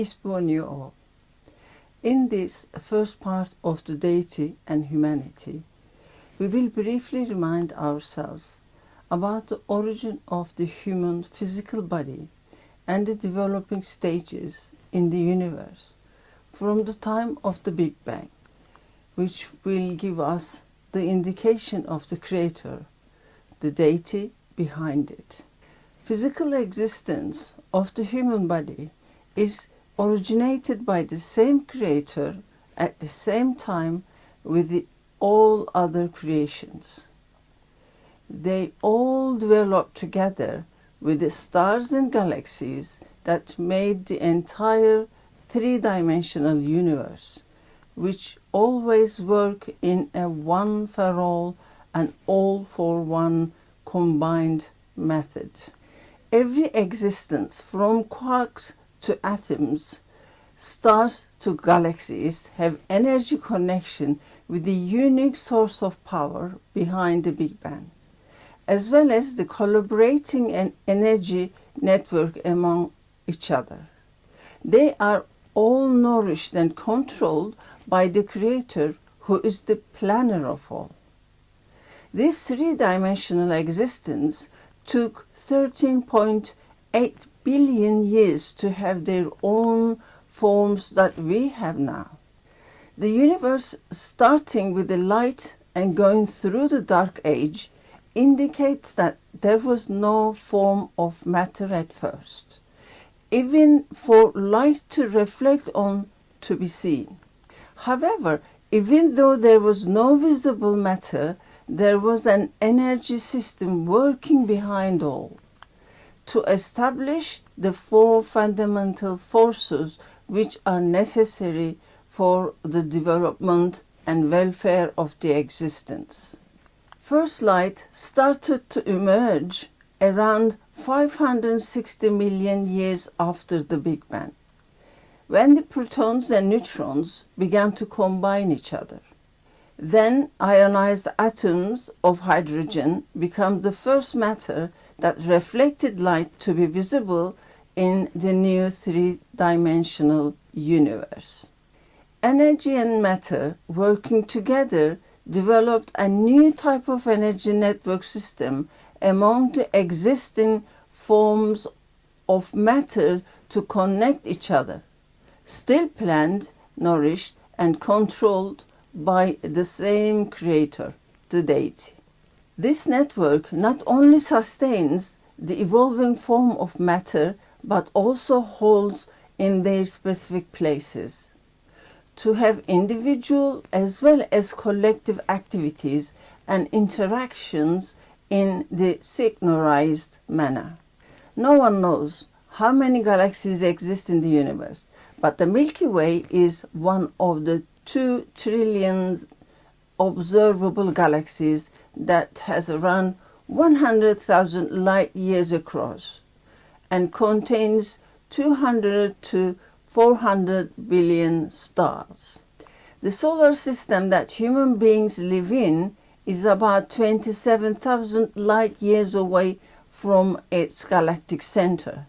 Peace be on you all. In this first part of the Deity and Humanity, we will briefly remind ourselves about the origin of the human physical body and the developing stages in the universe from the time of the Big Bang, which will give us the indication of the Creator, the deity behind it. Physical existence of the human body is originated by the same Creator at the same time with all other creations. They all developed together with the stars and galaxies that made the entire three-dimensional universe, which always work in a one-for-all and all-for-one combined method. Every existence, from quarks to atoms, stars to galaxies, have energy connection with the unique source of power behind the Big Bang, as well as the collaborating and energy network among each other. They are all nourished and controlled by the Creator, who is the planner of all. This three-dimensional existence took 13.8 billion years to have their own forms that we have now. The universe, starting with the light and going through the dark age, indicates that there was no form of matter at first, even for light to reflect on to be seen. However, even though there was no visible matter, there was an energy system working behind all to establish the four fundamental forces which are necessary for the development and welfare of the existence. First light started to emerge around 560 million years after the Big Bang, when the protons and neutrons began to combine each other. Then ionized atoms of hydrogen became the first matter that reflected light to be visible in the new three-dimensional universe. Energy and matter working together developed a new type of energy network system among the existing forms of matter to connect each other, still planned, nourished, and controlled by the same Creator, the Deity. This network not only sustains the evolving form of matter, but also holds in their specific places to have individual as well as collective activities and interactions in the synchronized manner. No one knows how many galaxies exist in the universe, but the Milky Way is one of the 2 trillion observable galaxies that has around 100,000 light years across and contains 200 to 400 billion stars. The solar system that human beings live in is about 27,000 light years away from its galactic center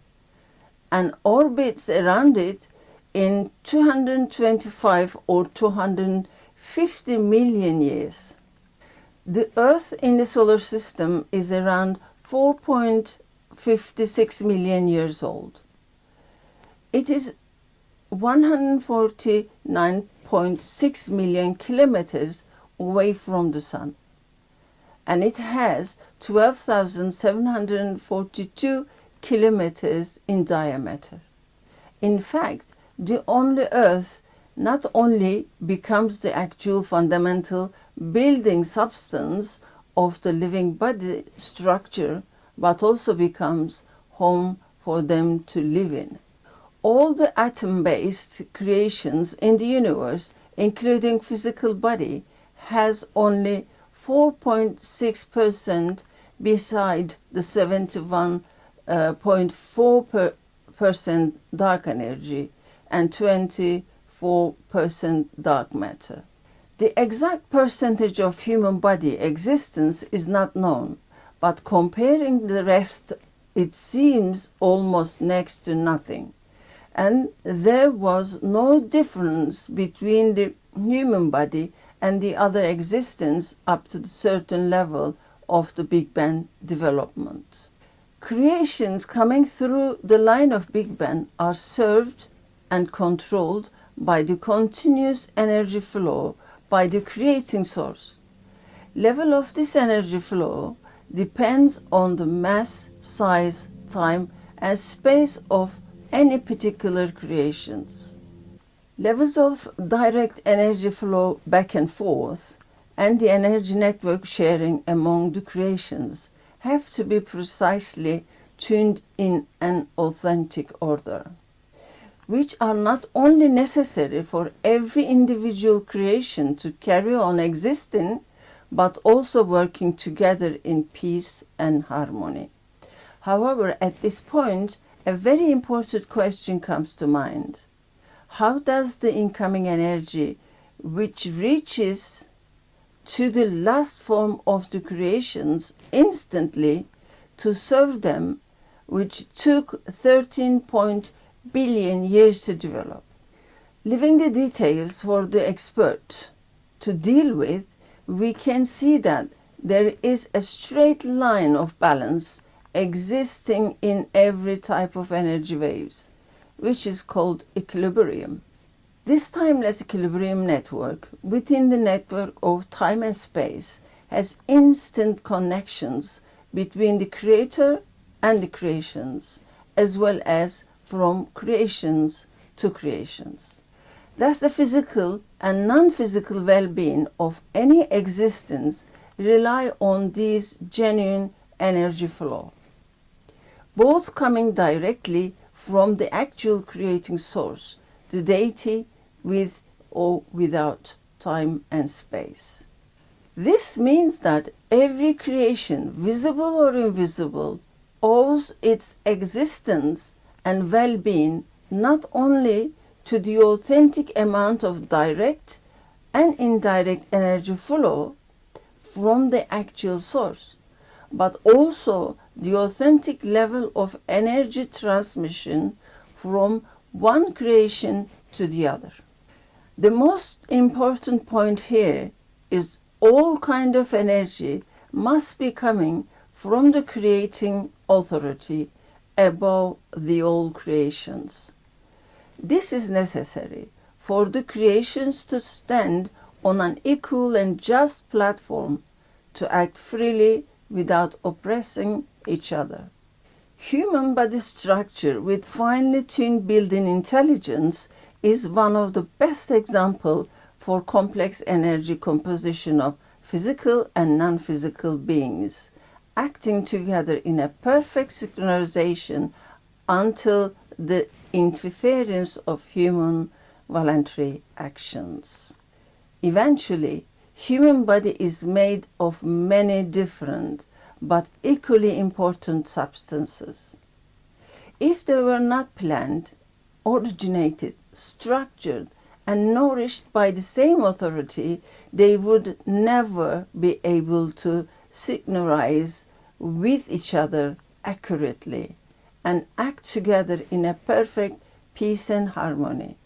and orbits around it in 225 or 250 million years. The Earth in the solar system is around 4.56 million years old. It is 149.6 million kilometers away from the Sun, and it has 12,742 kilometers in diameter. In fact, the only Earth not only becomes the actual fundamental building substance of the living body structure, but also becomes home for them to live in. All the atom-based creations in the universe, including physical body, has only 4.6% beside the 71.4% dark energy and 24% dark matter. The exact percentage of human body existence is not known, but comparing the rest, it seems almost next to nothing, and there was no difference between the human body and the other existence up to a certain level of the Big Bang development. Creations coming through the line of Big Bang are served and controlled by the continuous energy flow by the creating source. Level of this energy flow depends on the mass, size, time, and space of any particular creations. Levels of direct energy flow back and forth and the energy network sharing among the creations have to be precisely tuned in an authentic order, which are not only necessary for every individual creation to carry on existing, but also working together in peace and harmony. However, at this point, a very important question comes to mind. How does the incoming energy, which reaches to the last form of the creations instantly to serve them, which took 13 billion years to develop? Leaving the details for the expert to deal with, we can see that there is a straight line of balance existing in every type of energy waves, which is called equilibrium. This timeless equilibrium network within the network of time and space has instant connections between the creator and the creations, as well as from creations to creations. Thus, the physical and non-physical well-being of any existence rely on these genuine energy flow, both coming directly from the actual creating source, the deity, with or without time and space. This means that every creation, visible or invisible, owes its existence and well-being not only to the authentic amount of direct and indirect energy flow from the actual source, but also the authentic level of energy transmission from one creation to the other. The most important point here is all kind of energy must be coming from the creating authority above the all creations. This is necessary for the creations to stand on an equal and just platform to act freely without oppressing each other. Human body structure with finely tuned built-in intelligence is one of the best examples for complex energy composition of physical and non-physical beings, acting together in a perfect synchronization until the interference of human voluntary actions. Eventually, human body is made of many different but equally important substances. If they were not planned, originated, structured, and nourished by the same authority, they would never be able to synchronize with each other accurately and act together in a perfect peace and harmony.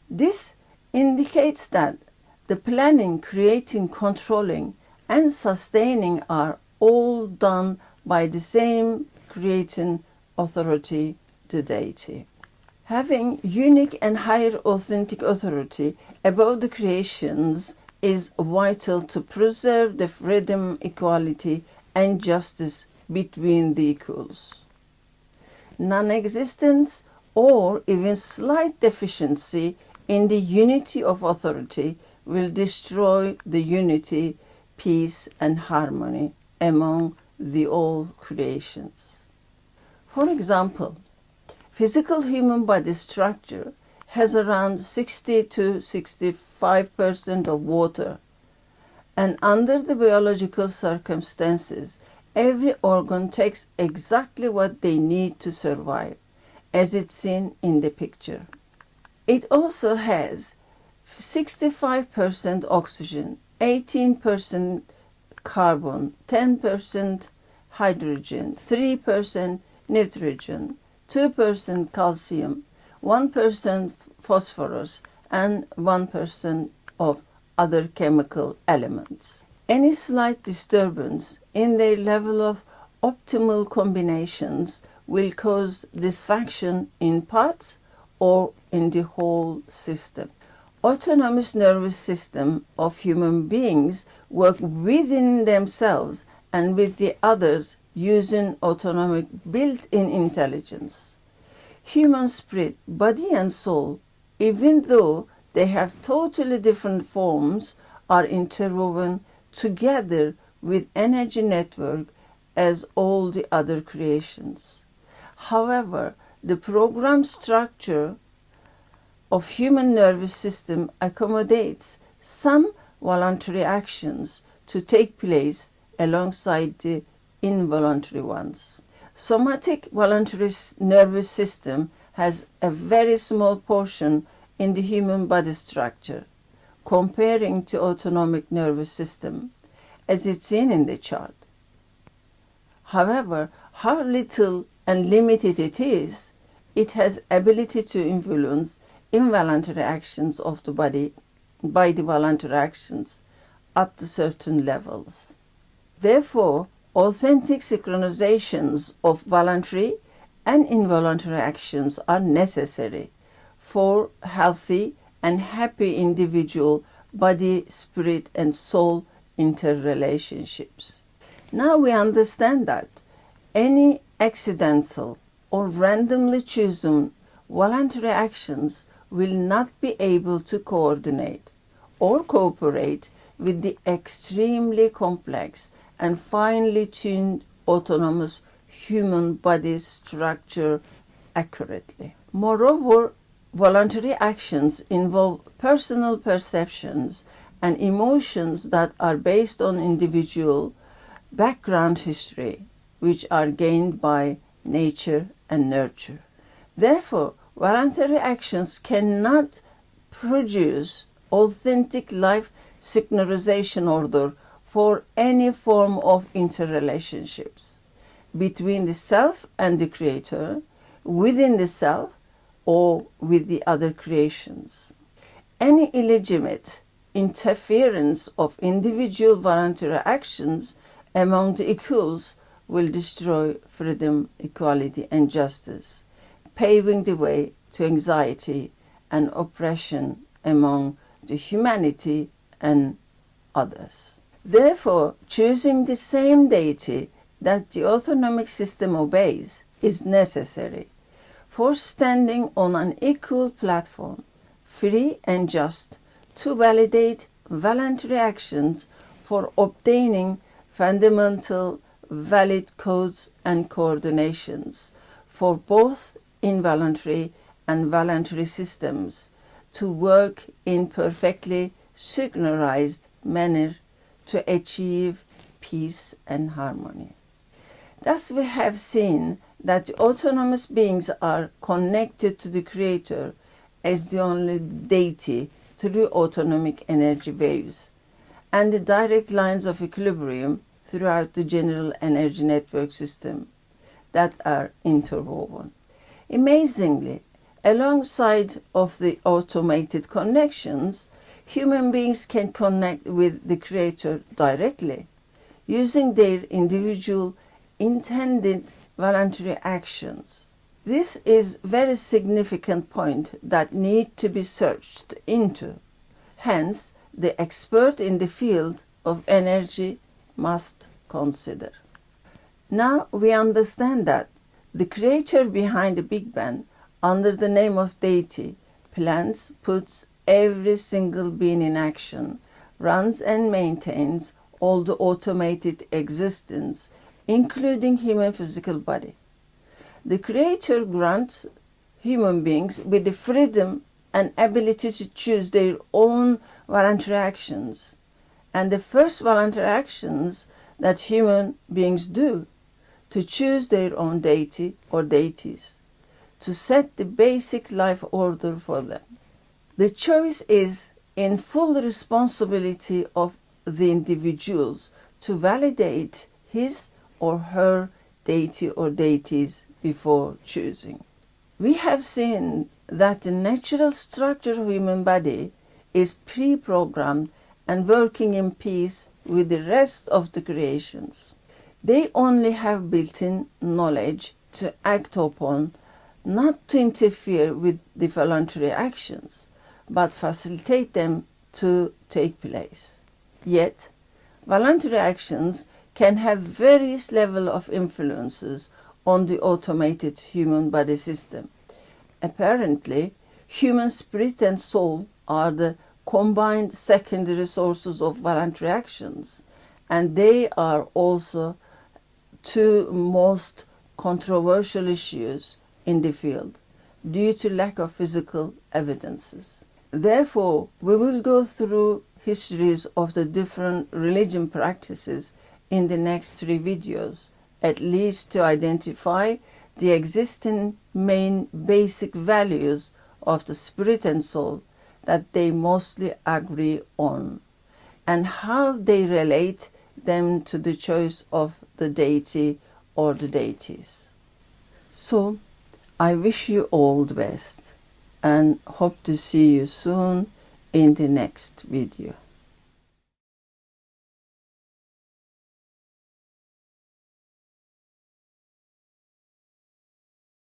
This indicates that the planning, creating, controlling, and sustaining are all done by the same creating authority, the deity. Having unique and higher authentic authority above the creations is vital to preserve the freedom, equality, and justice between the equals. Non-existence or even slight deficiency in the unity of authority will destroy the unity, peace, and harmony among the all creations. For example, physical human body structure has around 60 to 65% of water, and under the biological circumstances, every organ takes exactly what they need to survive, as it's seen in the picture. It also has 65% oxygen, 18% carbon, 10% hydrogen, 3% nitrogen, 2% calcium, 1% phosphorus, and 1% of other chemical elements. Any slight disturbance in their level of optimal combinations will cause dysfunction in parts or in the whole system. Autonomous nervous system of human beings work within themselves and with the others using autonomic built-in intelligence. Human spirit, body and soul, even though they have totally different forms, are interwoven together with energy network as all the other creations. However, the program structure of human nervous system accommodates some voluntary actions to take place alongside the involuntary ones. Somatic voluntary nervous system has a very small portion in the human body structure, comparing to autonomic nervous system, as it's seen in the chart. However, how little and limited it is, it has ability to influence involuntary actions of the body by the voluntary actions up to certain levels. Therefore, authentic synchronizations of voluntary and involuntary actions are necessary for healthy and happy individual body, spirit, and soul interrelationships. Now we understand that any accidental or randomly chosen voluntary actions will not be able to coordinate or cooperate with the extremely complex and finely tuned autonomous human body structure accurately. Moreover, voluntary actions involve personal perceptions and emotions that are based on individual background history, which are gained by nature and nurture. Therefore, voluntary actions cannot produce authentic life synchronization order for any form of interrelationships between the self and the creator, within the self, or with the other creations. Any illegitimate interference of individual voluntary actions among the equals will destroy freedom, equality, and justice, paving the way to anxiety and oppression among the humanity and others. Therefore, choosing the same deity that the autonomic system obeys is necessary for standing on an equal platform, free and just, to validate voluntary actions for obtaining fundamental valid codes and coordinations for both involuntary and voluntary systems to work in perfectly synchronized manner to achieve peace and harmony. Thus we have seen that the autonomous beings are connected to the Creator as the only deity through autonomic energy waves and the direct lines of equilibrium throughout the general energy network system that are interwoven. Amazingly, alongside of the automated connections, human beings can connect with the Creator directly, using their individual intended voluntary actions. This is a very significant point that need to be searched into. Hence, the expert in the field of energy must consider. Now we understand that the Creator behind the Big Bang, under the name of Deity, plans, puts every single being in action, runs and maintains all the automated existence, including human physical body. The Creator grants human beings with the freedom and ability to choose their own voluntary actions. And the first voluntary actions that human beings do to choose their own deity or deities, to set the basic life order for them. The choice is in full responsibility of the individuals to validate his or her deity or deities before choosing. We have seen that the natural structure of human body is pre-programmed and working in peace with the rest of the creations. They only have built-in knowledge to act upon, not to interfere with the voluntary actions, but facilitate them to take place. Yet, voluntary actions can have various levels of influences on the automated human body system. Apparently, human spirit and soul are the combined secondary sources of voluntary actions, and they are also two most controversial issues in the field due to lack of physical evidences. Therefore, we will go through histories of the different religion practices in the next 3 videos, at least to identify the existing main basic values of the spirit and soul that they mostly agree on, and how they relate them to the choice of the deity or the deities. So, I wish you all the best and hope to see you soon in the next video.